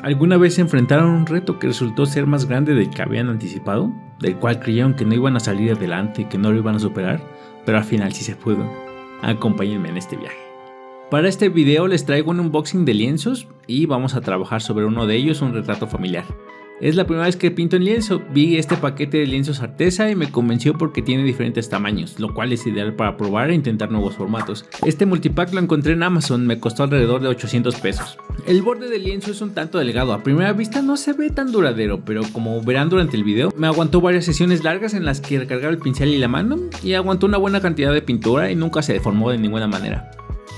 ¿Alguna vez se enfrentaron a un reto que resultó ser más grande del que habían anticipado? Del cual creyeron que no iban a salir adelante y que no lo iban a superar, pero al final sí se pudo. Acompáñenme en este viaje. Para este video les traigo un unboxing de lienzos y vamos a trabajar sobre uno de ellos, un retrato familiar. Es la primera vez que pinto en lienzo, vi este paquete de lienzos Arteza y me convenció porque tiene diferentes tamaños, lo cual es ideal para probar e intentar nuevos formatos. Este multipack lo encontré en Amazon, me costó alrededor de 800 pesos. El borde del lienzo es un tanto delgado, a primera vista no se ve tan duradero, pero como verán durante el video, me aguantó varias sesiones largas en las que recargaba el pincel y la mano y aguantó una buena cantidad de pintura y nunca se deformó de ninguna manera.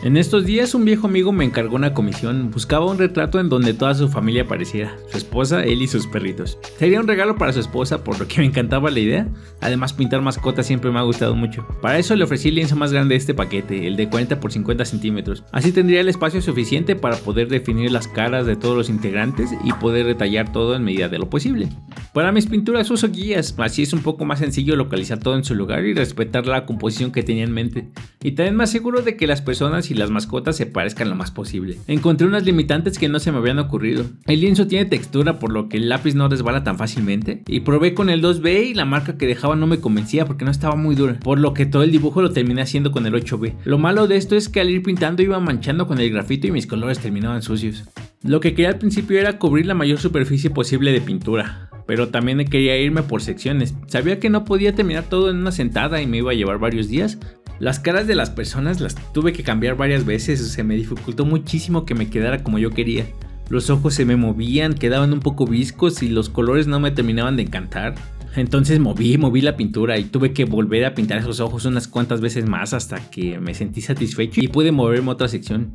En estos días un viejo amigo me encargó una comisión, buscaba un retrato en donde toda su familia apareciera, su esposa, él y sus perritos. Sería un regalo para su esposa, por lo que me encantaba la idea, además pintar mascotas siempre me ha gustado mucho. Para eso le ofrecí el lienzo más grande de este paquete, el de 40 por 50 centímetros, así tendría el espacio suficiente para poder definir las caras de todos los integrantes y poder detallar todo en medida de lo posible. Para mis pinturas uso guías, así es un poco más sencillo localizar todo en su lugar y respetar la composición que tenía en mente, y también me aseguro de que las personas y las mascotas se parezcan lo más posible. Encontré unas limitantes que no se me habían ocurrido. El lienzo tiene textura por lo que el lápiz no resbala tan fácilmente y probé con el 2B y la marca que dejaba no me convencía porque no estaba muy dura, por lo que todo el dibujo lo terminé haciendo con el 8B. Lo malo de esto es que al ir pintando iba manchando con el grafito y mis colores terminaban sucios. Lo que quería al principio era cubrir la mayor superficie posible de pintura, pero también quería irme por secciones. Sabía que no podía terminar todo en una sentada y me iba a llevar varios días. Las caras de las personas las tuve que cambiar varias veces, se me dificultó muchísimo que me quedara como yo quería. Los ojos se me movían, quedaban un poco viscos y los colores no me terminaban de encantar. Entonces moví la pintura y tuve que volver a pintar esos ojos unas cuantas veces más hasta que me sentí satisfecho y pude moverme a otra sección.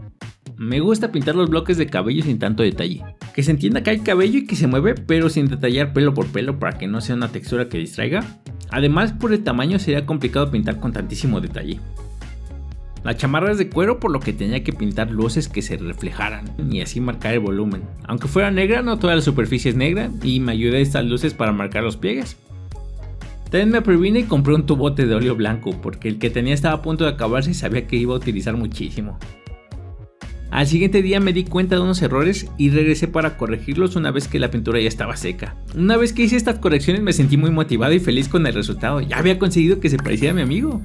Me gusta pintar los bloques de cabello sin tanto detalle. Que se entienda que hay cabello y que se mueve, pero sin detallar pelo por pelo para que no sea una textura que distraiga. Además, por el tamaño sería complicado pintar con tantísimo detalle. La chamarra es de cuero, por lo que tenía que pintar luces que se reflejaran y así marcar el volumen. Aunque fuera negra, no toda la superficie es negra y me ayudé a estas luces para marcar los pliegues. También me previne y compré un tubote de óleo blanco porque el que tenía estaba a punto de acabarse y sabía que iba a utilizar muchísimo. Al siguiente día me di cuenta de unos errores y regresé para corregirlos una vez que la pintura ya estaba seca. Una vez que hice estas correcciones me sentí muy motivado y feliz con el resultado, ya había conseguido que se pareciera a mi amigo.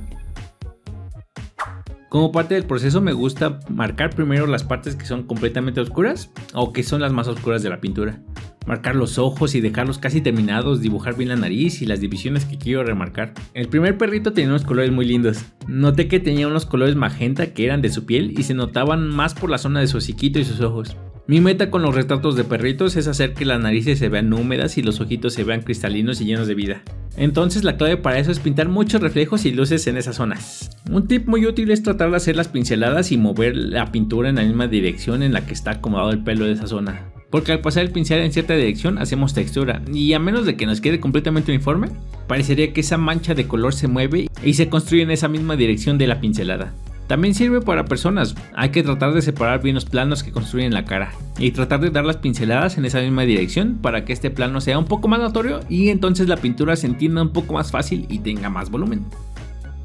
Como parte del proceso me gusta marcar primero las partes que son completamente oscuras o que son las más oscuras de la pintura. Marcar los ojos y dejarlos casi terminados, dibujar bien la nariz y las divisiones que quiero remarcar. El primer perrito tenía unos colores muy lindos. Noté que tenía unos colores magenta que eran de su piel y se notaban más por la zona de su hociquito y sus ojos. Mi meta con los retratos de perritos es hacer que las narices se vean húmedas y los ojitos se vean cristalinos y llenos de vida. Entonces la clave para eso es pintar muchos reflejos y luces en esas zonas. Un tip muy útil es tratar de hacer las pinceladas y mover la pintura en la misma dirección en la que está acomodado el pelo de esa zona. Porque al pasar el pincel en cierta dirección hacemos textura y a menos de que nos quede completamente uniforme, parecería que esa mancha de color se mueve y se construye en esa misma dirección de la pincelada. También sirve para personas, hay que tratar de separar bien los planos que construyen la cara y tratar de dar las pinceladas en esa misma dirección para que este plano sea un poco más notorio y entonces la pintura se entienda un poco más fácil y tenga más volumen.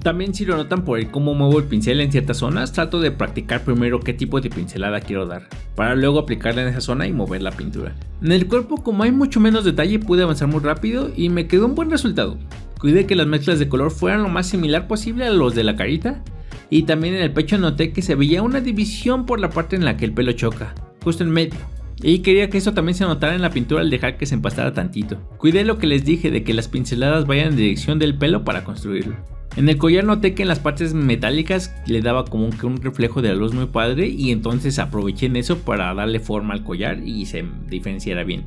También si lo notan por el cómo muevo el pincel en ciertas zonas, trato de practicar primero qué tipo de pincelada quiero dar, para luego aplicarla en esa zona y mover la pintura. En el cuerpo, como hay mucho menos detalle, pude avanzar muy rápido y me quedó un buen resultado. Cuidé que las mezclas de color fueran lo más similar posible a los de la carita, y también en el pecho noté que se veía una división por la parte en la que el pelo choca, justo en medio. Y quería que eso también se notara en la pintura al dejar que se empastara tantito. Cuidé lo que les dije de que las pinceladas vayan en dirección del pelo para construirlo. En el collar noté que en las partes metálicas le daba como que un reflejo de la luz muy padre y entonces aproveché en eso para darle forma al collar y se diferenciara bien.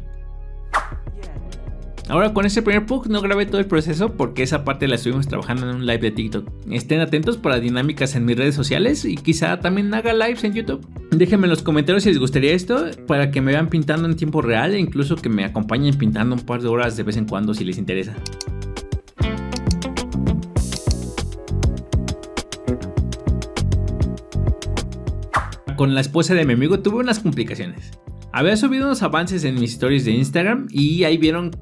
Ahora con este primer pug no grabé todo el proceso porque esa parte la estuvimos trabajando en un live de TikTok. Estén atentos para dinámicas en mis redes sociales y quizá también haga lives en YouTube. Déjenme en los comentarios si les gustaría esto para que me vean pintando en tiempo real e incluso que me acompañen pintando un par de horas de vez en cuando si les interesa. Con la esposa de mi amigo tuve unas complicaciones. Había subido unos avances en mis stories de Instagram y ahí vieron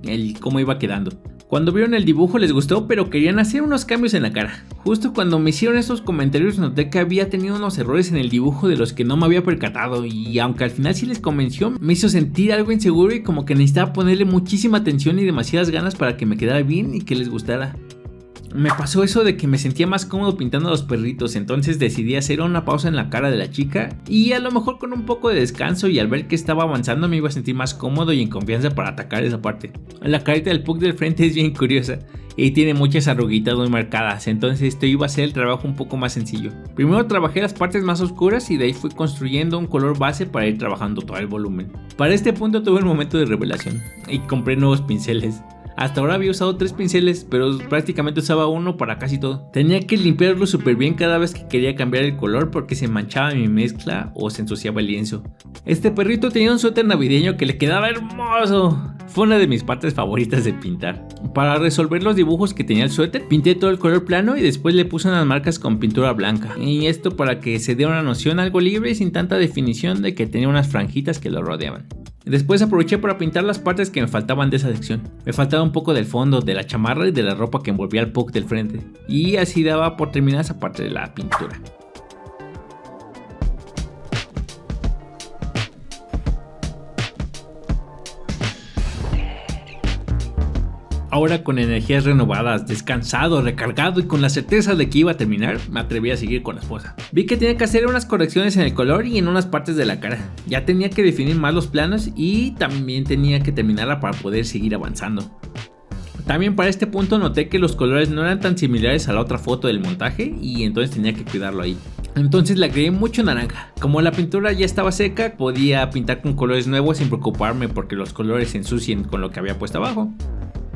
cómo iba quedando. Cuando vieron el dibujo les gustó, pero querían hacer unos cambios en la cara. Justo cuando me hicieron estos comentarios noté que había tenido unos errores en el dibujo de los que no me había percatado, y aunque al final sí les convenció, me hizo sentir algo inseguro y como que necesitaba ponerle muchísima atención y demasiadas ganas para que me quedara bien y que les gustara. Me pasó eso de que me sentía más cómodo pintando a los perritos, entonces decidí hacer una pausa en la cara de la chica y a lo mejor con un poco de descanso, y al ver que estaba avanzando me iba a sentir más cómodo y en confianza para atacar esa parte. La carita del Pug del frente es bien curiosa y tiene muchas arruguitas muy marcadas, entonces esto iba a ser el trabajo un poco más sencillo. Primero trabajé las partes más oscuras y de ahí fui construyendo un color base para ir trabajando todo el volumen. Para este punto tuve un momento de revelación y compré nuevos pinceles. Hasta ahora había usado 3 pinceles, pero prácticamente usaba uno para casi todo. Tenía que limpiarlo súper bien cada vez que quería cambiar el color porque se manchaba mi mezcla o se ensuciaba el lienzo. Este perrito tenía un suéter navideño que le quedaba hermoso. Fue una de mis partes favoritas de pintar. Para resolver los dibujos que tenía el suéter, pinté todo el color plano y después le puse unas marcas con pintura blanca. Y esto para que se dé una noción algo libre y sin tanta definición de que tenía unas franjitas que lo rodeaban. Después aproveché para pintar las partes que me faltaban de esa sección. Me faltaba un poco del fondo, de la chamarra y de la ropa que envolvía al Pug del frente. Y así daba por terminar esa parte de la pintura. Ahora con energías renovadas, descansado, recargado y con la certeza de que iba a terminar, me atreví a seguir con la esposa. Vi que tenía que hacer unas correcciones en el color y en unas partes de la cara. Ya tenía que definir más los planos y también tenía que terminarla para poder seguir avanzando. También para este punto noté que los colores no eran tan similares a la otra foto del montaje y entonces tenía que cuidarlo ahí. Entonces le agregué mucho naranja. Como la pintura ya estaba seca, podía pintar con colores nuevos sin preocuparme porque los colores se ensucien con lo que había puesto abajo.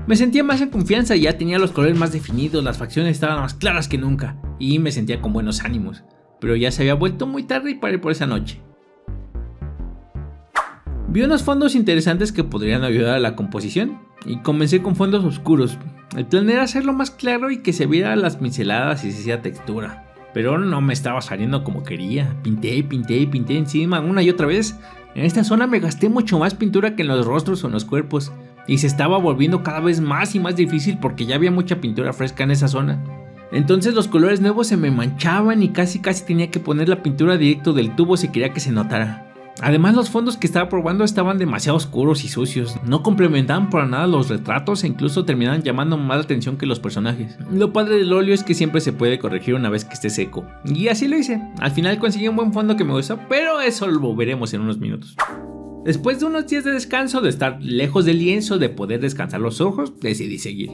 Me sentía más en confianza y ya tenía los colores más definidos, las facciones estaban más claras que nunca y me sentía con buenos ánimos, pero ya se había vuelto muy tarde y paré por esa noche. Vi unos fondos interesantes que podrían ayudar a la composición y comencé con fondos oscuros. El plan era hacerlo más claro y que se vieran las pinceladas y se hacía textura, pero no me estaba saliendo como quería. Pinté encima una y otra vez. En esta zona me gasté mucho más pintura que en los rostros o en los cuerpos. Y se estaba volviendo cada vez más y más difícil porque ya había mucha pintura fresca en esa zona. Entonces los colores nuevos se me manchaban y casi tenía que poner la pintura directo del tubo si quería que se notara. Además los fondos que estaba probando estaban demasiado oscuros y sucios, no complementaban para nada los retratos e incluso terminaban llamando más la atención que los personajes. Lo padre del óleo es que siempre se puede corregir una vez que esté seco, y así lo hice. Al final conseguí un buen fondo que me gustó, pero eso lo veremos en unos minutos. Después de unos días de descanso, de estar lejos del lienzo, de poder descansar los ojos, decidí seguir.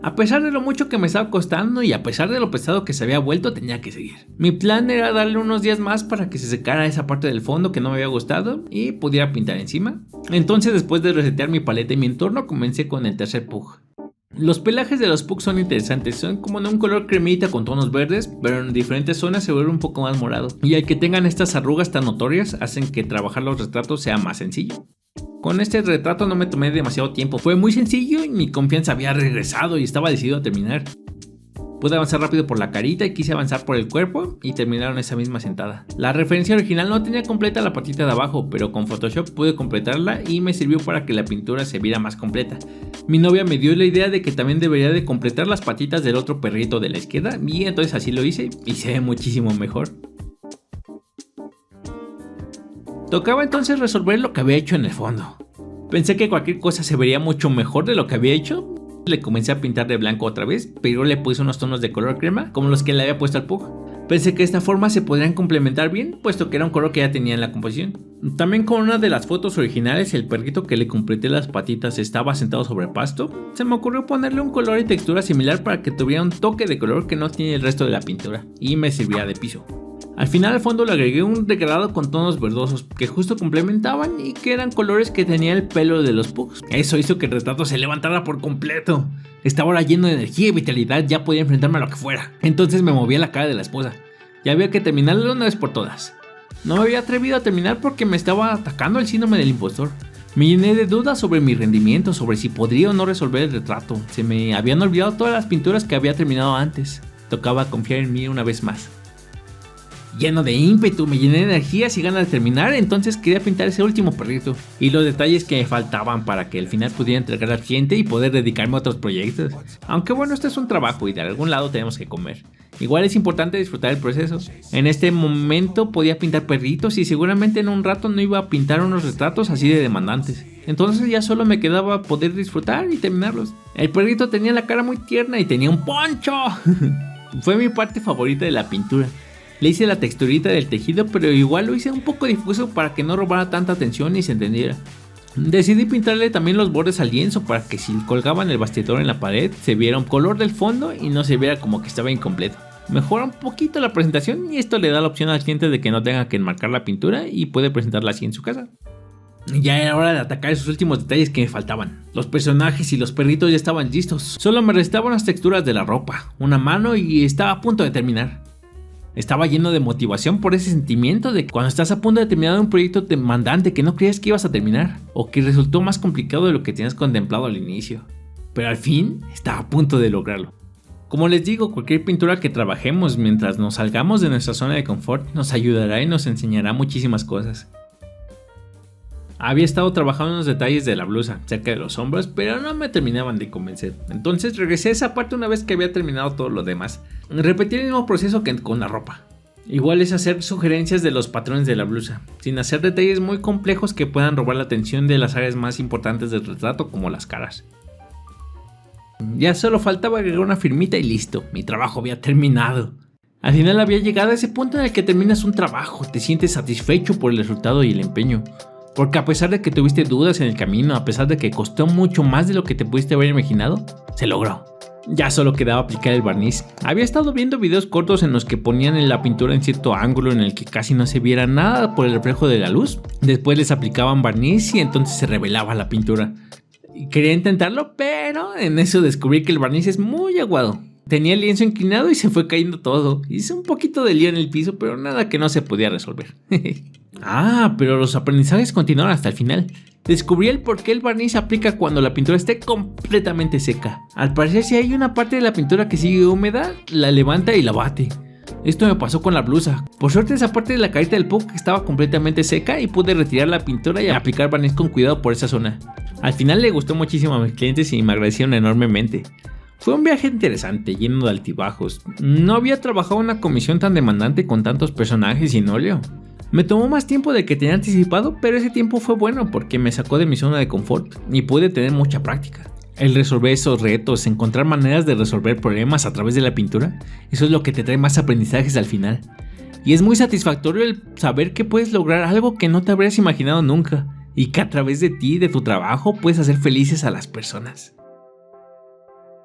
A pesar de lo mucho que me estaba costando y a pesar de lo pesado que se había vuelto, tenía que seguir. Mi plan era darle unos días más para que se secara esa parte del fondo que no me había gustado y pudiera pintar encima. Entonces, después de resetear mi paleta y mi entorno, comencé con el tercer Pug. Los pelajes de los Pugs son interesantes, son como de un color cremita con tonos verdes, pero en diferentes zonas se vuelve un poco más morado. Y al que tengan estas arrugas tan notorias, hacen que trabajar los retratos sea más sencillo. Con este retrato no me tomé demasiado tiempo, fue muy sencillo y mi confianza había regresado y estaba decidido a terminar. Pude avanzar rápido por la carita y quise avanzar por el cuerpo y terminaron esa misma sentada. La referencia original no tenía completa la patita de abajo, pero con Photoshop pude completarla y me sirvió para que la pintura se viera más completa. Mi novia me dio la idea de que también debería de completar las patitas del otro perrito de la izquierda y entonces así lo hice y se ve muchísimo mejor. Tocaba entonces resolver lo que había hecho en el fondo. Pensé que cualquier cosa se vería mucho mejor de lo que había hecho. Le comencé a pintar de blanco otra vez, pero le puse unos tonos de color crema, como los que le había puesto al Pug. Pensé que de esta forma se podrían complementar bien, puesto que era un color que ya tenía en la composición. También con una de las fotos originales, el perrito que le completé las patitas estaba sentado sobre el pasto. Se me ocurrió ponerle un color y textura similar para que tuviera un toque de color que no tiene el resto de la pintura, y me servía de piso. Al final al fondo le agregué un degradado con tonos verdosos que justo complementaban y que eran colores que tenía el pelo de los Pugs. Eso hizo que el retrato se levantara por completo. Estaba ahora lleno de energía y vitalidad, ya podía enfrentarme a lo que fuera. Entonces me moví a la cara de la esposa. Ya había que terminarlo de una vez por todas. No me había atrevido a terminar porque me estaba atacando el síndrome del impostor. Me llené de dudas sobre mi rendimiento, sobre si podría o no resolver el retrato. Se me habían olvidado todas las pinturas que había terminado antes. Tocaba confiar en mí una vez más. Lleno de ímpetu, me llené de energías y ganas de terminar, entonces quería pintar ese último perrito y los detalles que me faltaban para que al final pudiera entregar al cliente y poder dedicarme a otros proyectos. Aunque bueno, este es un trabajo y de algún lado tenemos que comer. Igual es importante disfrutar el proceso. En este momento podía pintar perritos y seguramente en un rato no iba a pintar unos retratos así de demandantes. Entonces ya solo me quedaba poder disfrutar y terminarlos. El perrito tenía la cara muy tierna y tenía un poncho. Fue mi parte favorita de la pintura. Le hice la texturita del tejido, pero igual lo hice un poco difuso para que no robara tanta atención y se entendiera. Decidí pintarle también los bordes al lienzo para que si colgaban el bastidor en la pared se viera un color del fondo y no se viera como que estaba incompleto. Mejora un poquito la presentación y esto le da la opción al cliente de que no tenga que enmarcar la pintura y puede presentarla así en su casa. Ya era hora de atacar esos últimos detalles que me faltaban. Los personajes y los perritos ya estaban listos. Solo me restaban las texturas de la ropa, una mano y estaba a punto de terminar. Estaba lleno de motivación por ese sentimiento de cuando estás a punto de terminar un proyecto demandante que no creías que ibas a terminar o que resultó más complicado de lo que tenías contemplado al inicio. Pero al fin estaba a punto de lograrlo. Como les digo, cualquier pintura que trabajemos mientras nos salgamos de nuestra zona de confort nos ayudará y nos enseñará muchísimas cosas. Había estado trabajando en los detalles de la blusa, cerca de los hombros, pero no me terminaban de convencer. Entonces regresé a esa parte una vez que había terminado todo lo demás. Repetí el mismo proceso que con la ropa. Igual es hacer sugerencias de los patrones de la blusa, sin hacer detalles muy complejos que puedan robar la atención de las áreas más importantes del retrato, como las caras. Ya solo faltaba agregar una firmita y listo, mi trabajo había terminado. Al final había llegado a ese punto en el que terminas un trabajo, te sientes satisfecho por el resultado y el empeño. Porque a pesar de que tuviste dudas en el camino, a pesar de que costó mucho más de lo que te pudiste haber imaginado, se logró. Ya solo quedaba aplicar el barniz. Había estado viendo videos cortos en los que ponían la pintura en cierto ángulo en el que casi no se viera nada por el reflejo de la luz. Después les aplicaban barniz y entonces se revelaba la pintura. Quería intentarlo, pero en eso descubrí que el barniz es muy aguado. Tenía el lienzo inclinado y se fue cayendo todo. Hice un poquito de lío en el piso, pero nada que no se podía resolver. Pero los aprendizajes continuaron hasta el final. Descubrí el por qué el barniz se aplica cuando la pintura esté completamente seca. Al parecer, si hay una parte de la pintura que sigue húmeda, la levanta y la bate. Esto me pasó con la blusa. Por suerte esa parte de la carita del Pug estaba completamente seca y pude retirar la pintura y aplicar barniz con cuidado por esa zona. Al final le gustó muchísimo a mis clientes y me agradecieron enormemente. Fue un viaje interesante, lleno de altibajos. No había trabajado una comisión tan demandante con tantos personajes y en óleo. Me tomó más tiempo del que tenía anticipado, pero ese tiempo fue bueno porque me sacó de mi zona de confort y pude tener mucha práctica. El resolver esos retos, encontrar maneras de resolver problemas a través de la pintura, eso es lo que te trae más aprendizajes al final. Y es muy satisfactorio el saber que puedes lograr algo que no te habrías imaginado nunca y que a través de ti, de tu trabajo, puedes hacer felices a las personas.